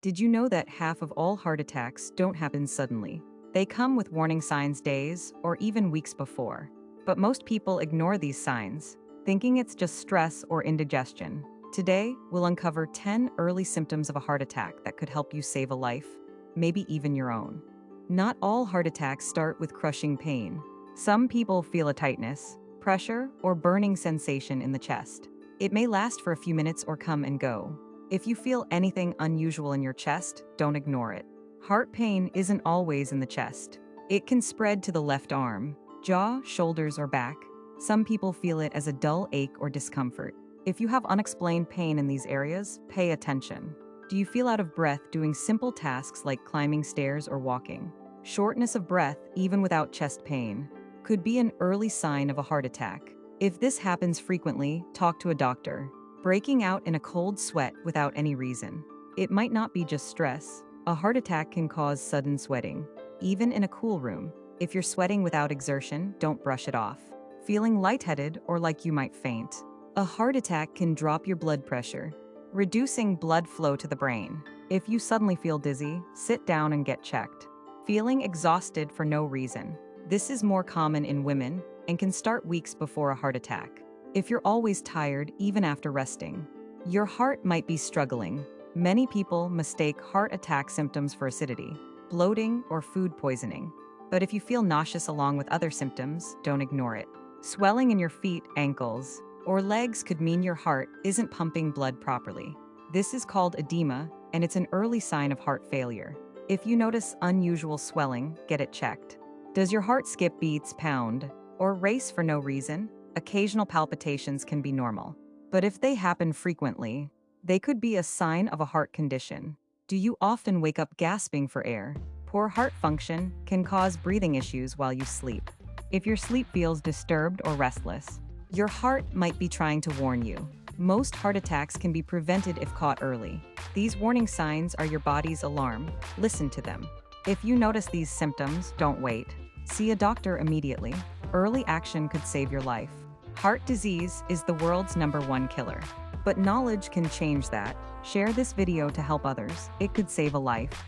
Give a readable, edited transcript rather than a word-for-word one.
Did you know that half of all heart attacks don't happen suddenly? They come with warning signs days or even weeks before. But most people ignore these signs, thinking it's just stress or indigestion. Today, we'll uncover 10 early symptoms of a heart attack that could help you save a life, maybe even your own. Not all heart attacks start with crushing pain. Some people feel a tightness, pressure, or burning sensation in the chest. It may last for a few minutes or come and go. If you feel anything unusual in your chest, don't ignore it. Heart pain isn't always in the chest. It can spread to the left arm, jaw, shoulders, or back. Some people feel it as a dull ache or discomfort. If you have unexplained pain in these areas, pay attention. Do you feel out of breath doing simple tasks like climbing stairs or walking? Shortness of breath, even without chest pain, could be an early sign of a heart attack. If this happens frequently, talk to a doctor. Breaking out in a cold sweat without any reason. It might not be just stress. A heart attack can cause sudden sweating, even in a cool room. If you're sweating without exertion, don't brush it off. Feeling lightheaded or like you might faint. A heart attack can drop your blood pressure, reducing blood flow to the brain. If you suddenly feel dizzy, sit down and get checked. Feeling exhausted for no reason. This is more common in women and can start weeks before a heart attack. If you're always tired, even after resting, your heart might be struggling. Many people mistake heart attack symptoms for acidity, bloating, or food poisoning. But if you feel nauseous along with other symptoms, don't ignore it. Swelling in your feet, ankles, or legs could mean your heart isn't pumping blood properly. This is called edema, and it's an early sign of heart failure. If you notice unusual swelling, get it checked. Does your heart skip beats, pound, or race for no reason? Occasional palpitations can be normal. But if they happen frequently, they could be a sign of a heart condition. Do you often wake up gasping for air? Poor heart function can cause breathing issues while you sleep. If your sleep feels disturbed or restless, your heart might be trying to warn you. Most heart attacks can be prevented if caught early. These warning signs are your body's alarm. Listen to them. If you notice these symptoms, don't wait. See a doctor immediately. Early action could save your life. Heart disease is the world's #1 killer. But knowledge can change that. Share this video to help others. It could save a life.